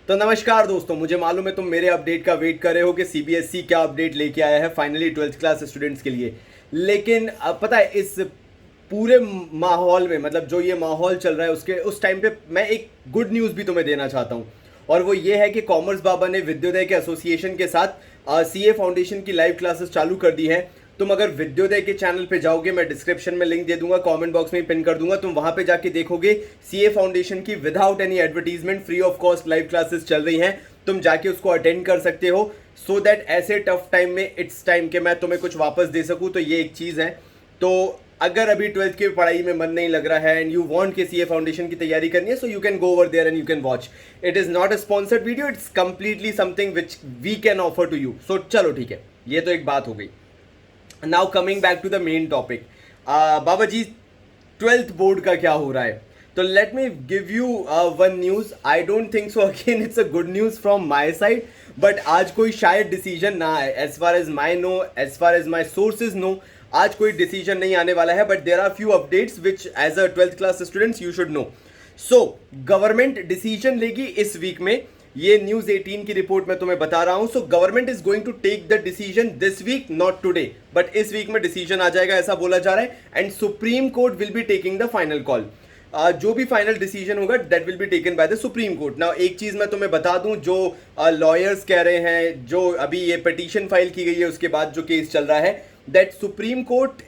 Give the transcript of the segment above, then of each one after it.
तो नमस्कार दोस्तों, मुझे मालूम है तुम मेरे अपडेट का वेट कर रहे हो कि सीबीएसई क्या अपडेट लेके आया है फाइनली 12th क्लास स्टूडेंट्स के लिए। लेकिन अब पता है इस पूरे माहौल में, मतलब जो ये माहौल चल रहा है उसके उस टाइम पे मैं एक गुड न्यूज़ भी तुम्हें देना चाहता हूँ। और वो ये है कि कॉमर्स बाबा ने विद्योदय के एसोसिएशन के साथ सीए फाउंडेशन की लाइव क्लासेस चालू कर दी है। तुम अगर विद्योदय के चैनल पे जाओगे, मैं डिस्क्रिप्शन में लिंक दे दूंगा, कमेंट बॉक्स में पिन कर दूंगा, तुम वहां पे जाके देखोगे सीए फाउंडेशन की without any advertisement free of cost live classes चल रही हैं। तुम जाके उसको अटेंड कर सकते हो सो दैट ऐसे टफ टाइम में इट्स टाइम के मैं तुम्हें कुछ वापस दे सकूं। तो ये एक चीज़ है। तो अगर अभी 12th की पढ़ाई में मन नहीं लग रहा है एंड यू वांट के सीए फाउंडेशन की तैयारी करनी है, so you can go over there and you can watch. It is not a sponsored video, it's completely something which we can offer to you. So चलो ठीक है, ये तो एक बात हो गई। Now coming back to the main topic, Baba ji 12th board का क्या हो रहा है। तो let me give you one news. I don't think so again it's a good news from my side, but आज कोई शायद डिसीजन ना आए। As far as my know, as far as my sources know, आज कोई decision नहीं आने वाला है। But there are few updates which as a 12th class students you should know. So government decision लेगी इस वीक में, ये न्यूज 18 की रिपोर्ट में तुम्हें बता रहा हूं। So government is going to take the decision this week, not today, but इस वीक में डिसीजन आ जाएगा ऐसा बोला जा रहा है। And Supreme Court will be taking the final call. जो भी फाइनल डिसीजन होगा that will be taken by the Supreme Court. Now एक चीज मैं तुम्हें बता दूं, जो लॉयर्स कह रहे हैं, जो अभी ये पिटीशन फाइल की गई है उसके बाद जो केस चल रहा है, दैट सुप्रीम कोर्ट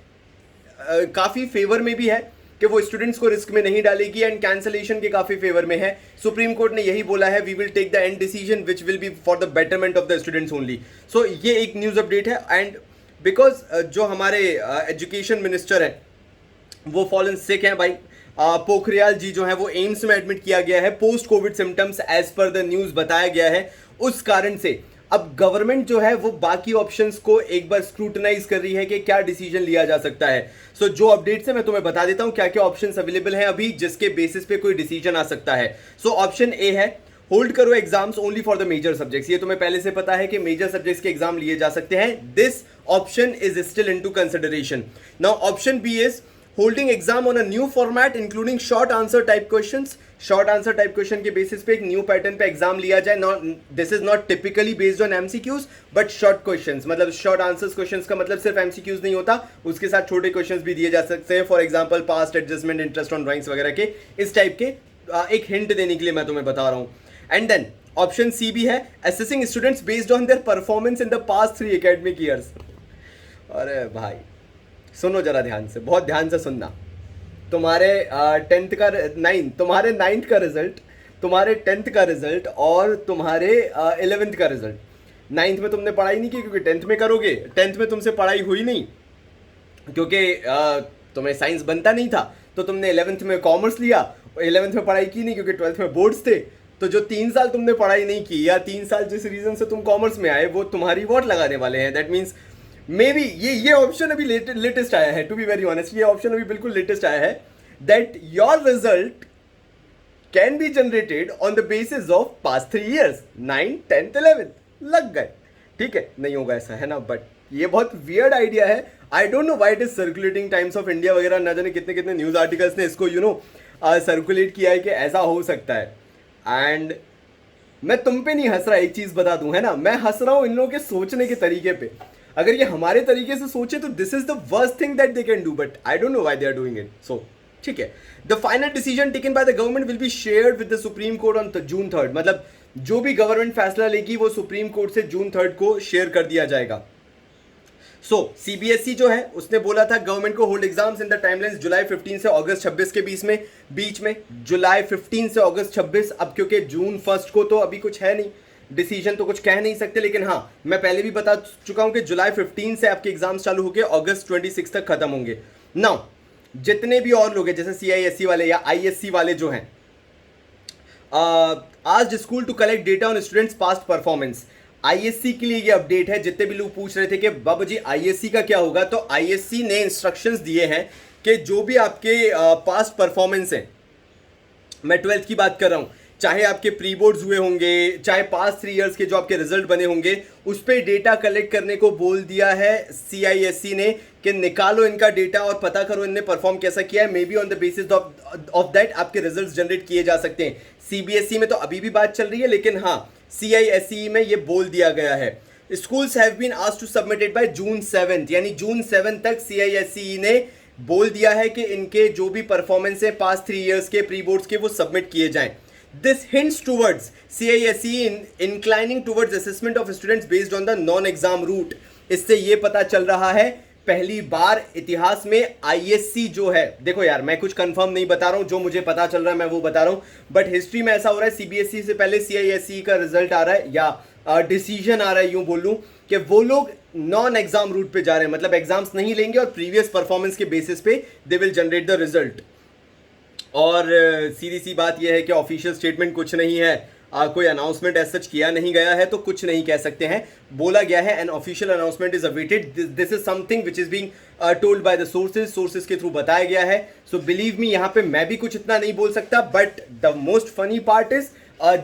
काफी फेवर में भी है कि वो स्टूडेंट्स को रिस्क में नहीं डालेगी एंड कैंसलेशन के काफी फेवर में है। सुप्रीम कोर्ट ने यही बोला है, we will take the end decision which will be for the betterment of the students only. So ये एक न्यूज अपडेट है। एंड बिकॉज जो हमारे एजुकेशन मिनिस्टर हैं वो फॉलन सिक हैं भाई। पोखरियाल जी जो है वो एम्स में एडमिट किया गया है post Covid symptoms, as per the news बताया गया है। उस कारण से अब गवर्नमेंट जो है वो बाकी ऑप्शंस को एक बार स्क्रूटनाइज कर रही है कि क्या डिसीजन लिया जा सकता है। सो जो अपडेट्स है मैं तुम्हें बता देता हूं क्या क्या ऑप्शंस अवेलेबल हैं अभी जिसके बेसिस पे कोई डिसीजन आ सकता है। सो ऑप्शन ए है, होल्ड करो exams only for the major subjects. ये तुम्हें पहले से पता है कि मेजर सब्जेक्ट्स के एग्जाम लिए जा सकते हैं। This option is still into consideration. Now option B is holding exam on a new format including short answer type questions. Short answer type question के बेसिस पे एक न्यू पैटर्न पे exam लिया जाए। Not this is not typically based on MCQs but short questions, मतलब short answers questions का मतलब सिर्फ एमसीक्यूज नहीं होता, उसके साथ छोटे क्वेश्चंस भी दिए जा सकते हैं। For example past adjustment, interest on drawings वगैरह के इस टाइप के एक हिंट देने के लिए मैं तुम्हें बता रहा हूँ। एंड देन ऑप्शन सी भी है, assessing students based on their performance in the past 3 academic years. अरे भाई सुनो जरा ध्यान से, बहुत ध्यान से सुनना। तुम्हारे 10th का तुम्हारे 9th का रिजल्ट, तुम्हारे 10th का रिजल्ट और तुम्हारे 11th का रिजल्ट। 9th में तुमने पढ़ाई नहीं की क्योंकि 10th में करोगे। 10th में तुमसे पढ़ाई हुई नहीं क्योंकि तुम्हें साइंस बनता नहीं था, तो तुमने 11th में कॉमर्स लिया। 11th में पढ़ाई की नहीं क्योंकि 12th में बोर्ड्स थे। तो जो 3 साल तुमने पढ़ाई नहीं की या 3 साल जिस रीजन से तुम कॉमर्स में आए वो तुम्हारी वोट लगाने वाले हैं। दैट मीन्स मे बी ये ऑप्शन अभी लेटेस्ट आया है। टू बी वेरी ऑनेस्ट, ये ऑप्शन अभी बिल्कुल लेटेस्ट आया है that your result can be generated on the basis of past 3 years, 9th, 10th, 11th लग गए। ठीक है, नहीं होगा ऐसा, है ना, बट ये बहुत वियर्ड आइडिया है। आई don't know why it is circulating. Times of India वगैरह ना जाने कितने कितने न्यूज आर्टिकल्स ने इसको सर्कुलेट किया है कि ऐसा हो सकता है। एंड मैं तुम पे नहीं हंस रहा, एक चीज बता दूं, है ना, मैं हंस रहा हूं इन लोगों के सोचने के तरीके पे। अगर ये हमारे तरीके से सोचे तो this is the worst thing that they can do, but I don't know why they are doing it. So ठीक है, the final decision taken by the government will be shared with the Supreme Court on June 3rd। मतलब जो भी government फैसला लेगी वो supreme court से जून 3rd को शेयर कर दिया जाएगा। सो सीबीएसई जो है उसने बोला था गवर्नमेंट को hold exams in the timelines July 15 से अगस्त 26 के बीच में जुलाई 15 से अगस्त 26। अब क्योंकि जून 1 को तो अभी कुछ है नहीं, डिसीजन तो कुछ कह नहीं सकते, लेकिन हाँ मैं पहले भी बता चुका हूं कि जुलाई 15 से आपके एग्जाम्स चालू होंगे, अगस्त 26 तक खत्म होंगे। नाउ जितने भी और लोग हैं जैसे सीआईएससी वाले या आईएससी वाले जो हैं, आज school to collect data on students past performance. ISC के लिए ये अपडेट है। जितने भी लोग पूछ रहे थे कि बाबा जी आईएससी का क्या होगा, तो आईएससी ने इंस्ट्रक्शंस दिए हैं कि जो भी आपके पास्ट परफॉर्मेंस है, मैं 12th की बात कर रहा हूं, चाहे आपके प्री बोर्ड्स हुए होंगे, चाहे पास 3 इयर्स के जो आपके रिजल्ट बने होंगे, उस पर डेटा कलेक्ट करने को बोल दिया है CISE ने कि निकालो इनका डेटा और पता करो इनने परफॉर्म कैसा किया है। May be on the basis of that आपके रिजल्ट्स जनरेट किए जा सकते हैं। CBSE में तो अभी भी बात चल रही है, लेकिन हाँ CISE में ये बोल दिया गया है। Schools have been asked to submit it by June 7, यानी जून 7 तक CISE ने बोल दिया है कि इनके जो भी परफॉर्मेंस है पास 3 इयर्स के प्री बोर्ड्स के वो सबमिट किए जाएं। This hints towards CISE inclining towards assessment of students based on the non-exam route। इससे ये पता चल रहा है पहली बार इतिहास में ISC जो है, देखो यार मैं कुछ कंफर्म नहीं बता रहा हूँ, जो मुझे पता चल रहा है मैं वो बता रहा हूँ, बट हिस्ट्री में ऐसा हो रहा है CBSE से पहले CISE का रिजल्ट आ रहा है या डिसीजन आ रहा है, यूं बोल लूँ कि वो लोग नॉन एग्जाम रूट पे जा रहे हैं, मतलब एग्जाम्स नहीं लेंगे और प्रीवियस परफॉर्मेंस के बेसिस पे they will generate the result. और सीधी सी बात यह है कि ऑफिशियल स्टेटमेंट कुछ नहीं है, कोई अनाउंसमेंट एज सच किया नहीं गया है, तो कुछ नहीं कह सकते हैं। बोला गया है an official announcement is awaited, this is something which is being told by the sources के थ्रू बताया गया है। सो बिलीव मी, यहाँ पे मैं भी कुछ इतना नहीं बोल सकता, but the most funny part is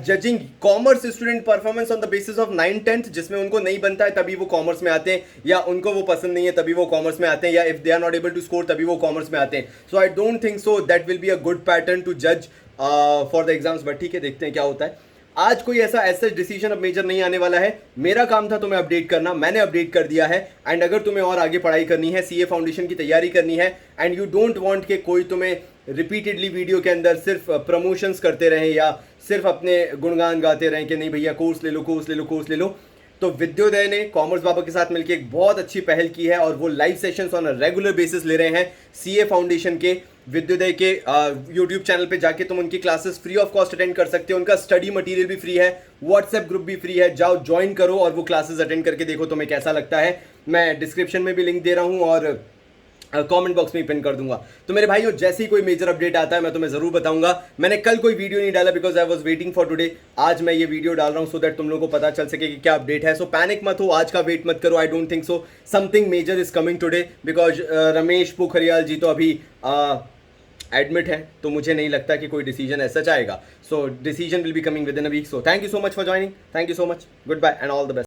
judging commerce student performance on the basis of 9th-10th, जिसमें उनको नहीं बनता है तभी वो कॉमर्स में आते हैं, या उनको वो पसंद नहीं है तभी वो कॉमर्स में आते हैं, या if they are not able to score तभी वो कॉमर्स में आते हैं। So I don't think so that will be a good pattern to जज फॉर द एग्जाम्स, बट ठीक है, देखते हैं क्या होता है। आज कोई ऐसा डिसीजन अब मेजर नहीं आने वाला है। मेरा काम था तुम्हें अपडेट करना, मैंने अपडेट कर दिया है। एंड अगर तुम्हें और आगे पढ़ाई करनी है, CA फाउंडेशन की तैयारी करनी है, एंड यू डोंट वांट कि कोई तुम्हें रिपीटेडली वीडियो के अंदर सिर्फ प्रमोशंस करते रहें या सिर्फ अपने गुणगान गाते रहें कि नहीं भैया कोर्स ले लो, कोर्स ले लो, कोर्स ले लो, तो विद्योदय ने कॉमर्स बाबा के साथ मिलकर एक बहुत अच्छी पहल की है और वो live sessions on a regular basis ले रहे हैं। CA फाउंडेशन के विद्योदय के यूट्यूब चैनल पे जाके तुम उनकी classes free of cost attend कर सकते हो। उनका स्टडी मटेरियल भी फ्री है, व्हाट्सएप ग्रुप भी फ्री है, जाओ ज्वाइन करो और वो क्लासेस अटेंड करके देखो तुम्हें कैसा लगता है। मैं डिस्क्रिप्शन में भी लिंक दे रहा हूँ और कमेंट बॉक्स में पिन कर दूंगा। तो मेरे भाइयों, जैसे ही कोई मेजर अपडेट आता है मैं तुम्हें जरूर बताऊंगा। मैंने कल कोई वीडियो नहीं डाला because I was waiting for today. आज मैं ये वीडियो डाल रहा हूं सो दैट तुम लोगों को पता चल सके कि क्या अपडेट है। सो पैनिक मत हो, आज का वेट मत करो। I don't think so something major is coming today because Ramesh Pokhriyal ji तो अभी एडमिट है, तो मुझे नहीं लगता कि कोई डिसीजन ऐसा जाएगा। So decision will be coming within a week. So thank you so much for joining, thank you so much, goodbye and all the best.